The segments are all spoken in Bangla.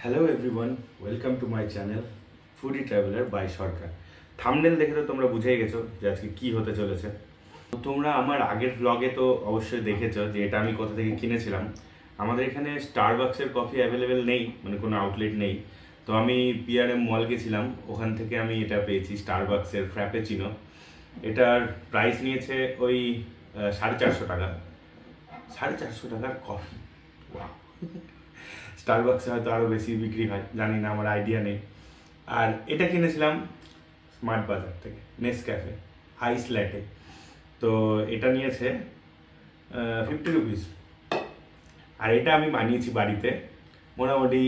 Hello everyone, welcome to my channel foodie traveller by Sarkar. Thumbnail দেখে তো তোমরা বুঝেই গেছো যে আজকে কি হতে চলেছে। তোমরা আমার আগের ব্লগে তো অবশ্যই দেখেছো যে এটা আমি কোথা থেকে কিনেছিলাম। আমাদের এখানে স্টারবাক্সের কফি অ্যাভেলেবেল নেই, মানে কোনো আউটলেট নেই। তো আমি পিআরএম মল গেছিলাম, ওখান থেকে আমি এটা পেয়েছি, স্টারবাক্সের ফ্র্যাপেচিনো। এটার প্রাইস নিয়েছে ওই 450 টাকা। 450 টাকার কফি, স্টারবাক্সে হয়তো আরও বেশি বিক্রি হয়, জানি না, আমার আইডিয়া নেই। আর এটা কিনেছিলাম স্মার্ট বাজার থেকে, নেসক্যাফে আইস ল্যাটে। তো এটা নিয়েছে 50 রুপিস। আর এটা আমি বানিয়েছি বাড়িতে। মোটামুটি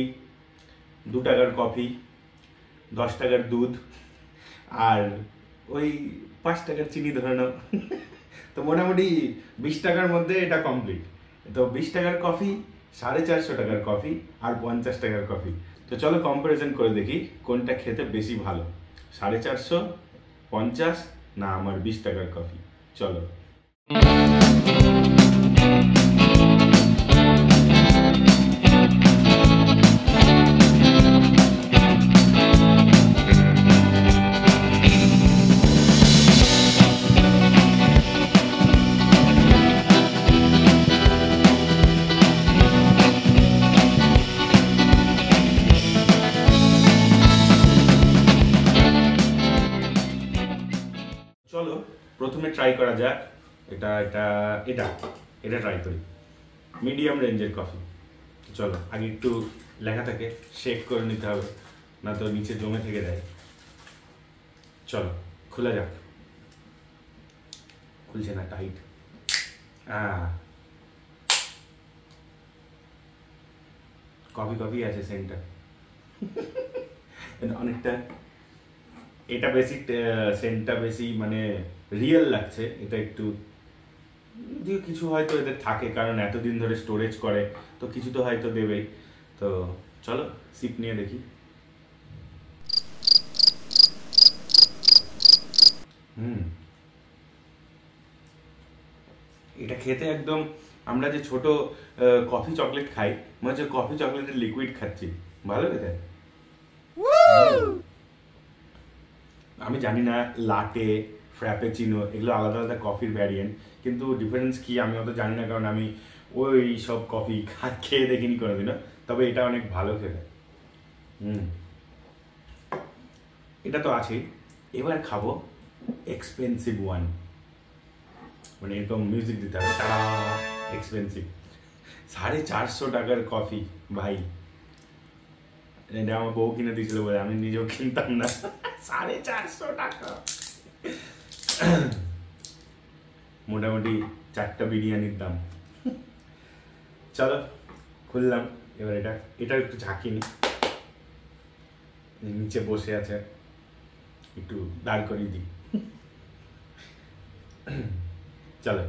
2 টাকার কফি, 10 টাকার দুধ, আর ওই 5 টাকার চিনি ধরে নাও। তো মোটামুটি 20 টাকার মধ্যে এটা কমপ্লিট। তো 20 টাকার কফি, 450 টাকার কফি, আর 50 টাকার কফি। তো চলো কম্পারিজন করে দেখি কোনটা খেতে বেশি ভালো, 450, 50 না আমার 20 টাকার কফি। চলো। চলো প্রথমে ট্রাই করা যাক এটা এটা এটা এটা ট্রাই করি, মিডিয়াম রেঞ্জের কফি। চলো আগে একটু লেখা থাকে শেক করে নিতে হবে, না তো নিচে জমে থেকে যায়। চলো খোলা যাক। খুলছে না, টাইট। কফি কফি আছে সেন্টার। অনেকটা এটা বেশি সেন্টটা বেশি মানে রিয়েল লাগছে। এটা একটু যদিও কিছু হয়তো এদের থাকে, কারণ এতদিন ধরে স্টোরেজ করে, তো কিছু তো হয়তো দেবেই। তো চলো সিপ নিয়ে দেখি। এটা খেতে একদম আমরা যে ছোট কফি চকলেট খাই, মনে হচ্ছে কফি চকলেটের লিকুইড খাচ্ছি। ভালো খেতে। আমি জানি না লাটে, ফ্র্যাপেচিনো এগুলো আলাদা আলাদা কফির ভ্যারিয়েন্ট, কিন্তু ডিফারেন্স কি আমি অত জানি না, কারণ আমি ওই সব কফি খেয়ে দেখিনি কোনোদিনও। তবে এটা অনেক ভালো খেতে। এটা তো আছেই। এবার খাবো এক্সপেন্সিভ ওয়ান, মানে এরকম মিউজিক দিতে হবে, তারা এক্সপেন্সিভ। 450 টাকার কফি ভাই। এটা আমার বউ কিনে দিয়েছিল বলে, আমি নিজেও কিনতাম না। 450 টাকা। মোটামুটি 4টা বিরিয়ানির দাম। চলো খুললাম এবার। এটা একটু ঝাঁকিনি, নিচে বসে আছে, একটু দাঁড় করিয়ে দিই। চলো।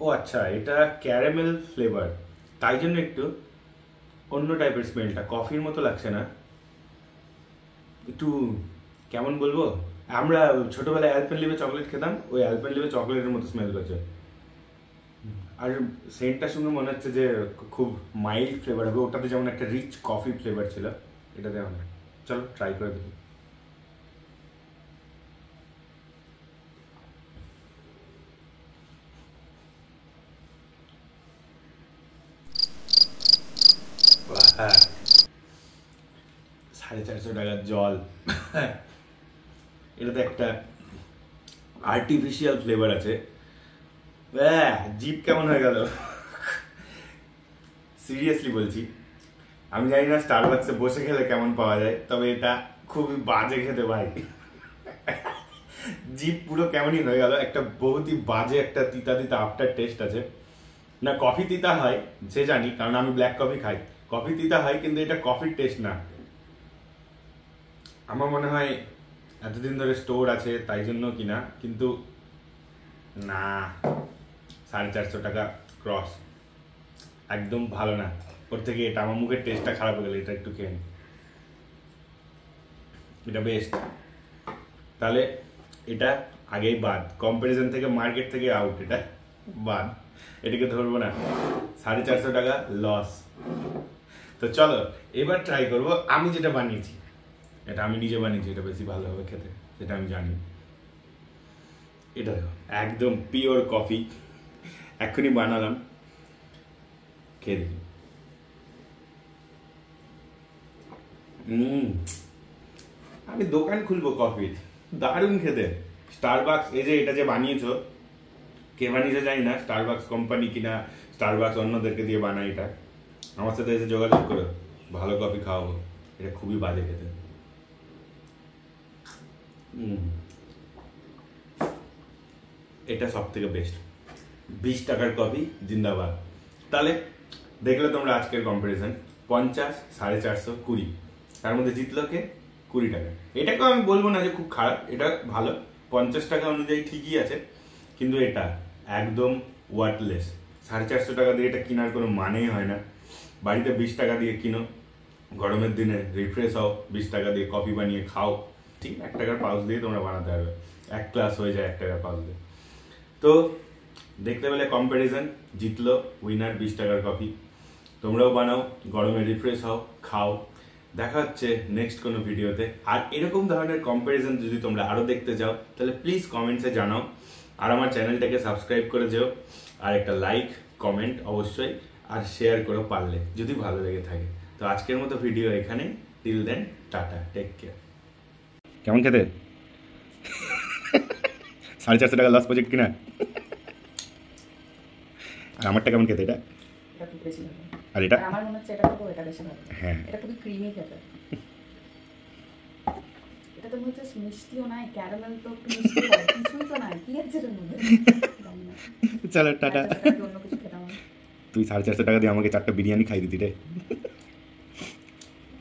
ও আচ্ছা, এটা ক্যারামেল ফ্লেভার, তাই জন্য একটু অন্য টাইপের স্মেলটা, কফির মতো লাগছে না। একটু কেমন বলবো, আমরা ছোটবেলায় অ্যালপেনলিবে চকলেট খেতাম, ওই অ্যালপেনলিবে চকলেটের মতো স্মেল করছে। আর সেন্টটার সঙ্গে মনে হচ্ছে যে খুব মাইল্ড ফ্লেভার হবে। ওটাতে যেমন একটা রিচ কফি ফ্লেভার ছিল, এটাতে হবে। চলো ট্রাই করে দেখি। হ্যাঁ, 450 টাকার জল। এটাতে একটা আর্টিফিশিয়াল ফ্লেভার আছে। জিভ কেমন হয়ে গেল। সিরিয়াসলি বলছি, আমি জানি না স্টারবাক্সে বসে খেলে কেমন পাওয়া যায়, তবে এটা খুবই বাজে খেতে ভাই। জিভ পুরো কেমনই হয়ে গেল, একটা বহুতই বাজে একটা তিতা তিতা আফটার টেস্ট আছে। না কফি তিতা হয় সে জানি, কারণ আমি ব্ল্যাক কফি খাই, কফি তিতা হয়, কিন্তু এটা কফির টেস্ট না। আমার মনে হয় এতদিন ধরে স্টোর আছে তাই জন্য কিনা, কিন্তু না, 450 টাকা ক্রস, একদম ভালো না। ওর থেকে এটা, আমার মুখের টেস্টটা খারাপ হয়ে গেল, এটা একটু খেয়ে এটা বেস্ট। তাহলে এটা আগেই বাদ, কম্পারিজন থেকে মার্কেট থেকে আউট, এটা বাদ, এটাকে ধরবো না। 450 টাকা লস। তো চলো এবার ট্রাই করবো আমি যেটা বানিয়েছি। এটা আমি নিজে বানিয়েছি, এটা বেশি ভালো হবে খেতে, সেটা আমি জানি। এটা দেখো একদম পিওর কফি, এক্ষুনি বানালাম, খেয়ে দেখি। আমি দোকান খুলবো কফির, দারুণ খেতে। স্টারবাকস, এই যে এটা যে বানিয়েছো, কে বানিয়েছে জানি না, স্টারবাকস কোম্পানি কিনা স্টারবাকস অন্যদেরকে দিয়ে বানায়, এটা আমার সাথে এসে যোগাযোগ করো, ভালো কফি খাওয়াবো। এটা খুবই বাজে খেতে। এটা সব থেকে বেস্ট। 20 টাকার কফি জিন্দাবাদ। তাহলে দেখলে তোমরা আজকের কম্পারিজন, 50, 450, 20, তার মধ্যে জিতলো কে? 20 টাকা। এটাকেও আমি বলবো না যে খুব খারাপ, এটা ভালো, 50 টাকা অনুযায়ী ঠিকই আছে, কিন্তু এটা একদম ওয়ার্থলেস। 450 টাকা দিয়ে এটা কেনার কোনো মানেই হয় না। বাড়িতে 20 টাকা দিয়ে কিনো, গরমের দিনে রিফ্রেশ হও, 20 টাকা দিয়ে কফি বানিয়ে খাও, ঠিক 1 টাকার পাউচ দিয়ে তোমরা বানাতে পারবে, 1 গ্লাস হয়ে যায় 1 টাকার পাউচ দিয়ে। তো দেখতে পেলে কম্পারিজন, জিতলো উইনার 20 টাকার কফি। তোমরাও বানাও, গরমে রিফ্রেশ হও, খাও। দেখা হচ্ছে নেক্সট কোনো ভিডিওতে। আর এরকম ধরনের কম্পারিজন যদি তোমরা আরও দেখতে চাও তাহলে প্লিজ কমেন্টসে জানাও, আর আমার চ্যানেলটাকে সাবস্ক্রাইব করে যেও, আর একটা লাইক কমেন্ট অবশ্যই, আর শেয়ার করো পারলে, যদি ভালো লেগে থাকে। তো আজকের মতো ভিডিও এখানে, till then tata, take care. কেমন খেতে? 450 টাকা লস প্রজেক্ট কিনা? আর আমারটা কেমন খেতে? এটা খুব বেশি ভালো। আর এটা আমার মনে হচ্ছে এটা থেকে এটা বেশি ভালো। হ্যাঁ, এটা খুবই ক্রিমি খেতে। এটা তো মনে হচ্ছে মিষ্টিও নাই, ক্যারামেল তো একটু মিষ্টি হয়, কিছুই তো নাই, কি আছে এর মধ্যে? চলো টাটা। অন্য কিছু খেতাম। তুই 450 টাকা দিয়ে আমাকে 4টা বিরিয়ানি খাই দিতি রে।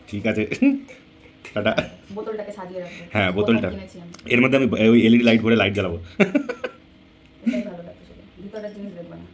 ঠিক আছে, টাটা। বোতলটাকে সাজিয়ে রাখবো। হ্যাঁ, বোতলটা, এর মধ্যে আমি ওই এলইডি লাইট ভরে লাইট জ্বালাবো। এটাই ভালো লাগছে, ভিতরের জিনিস দেখবা না।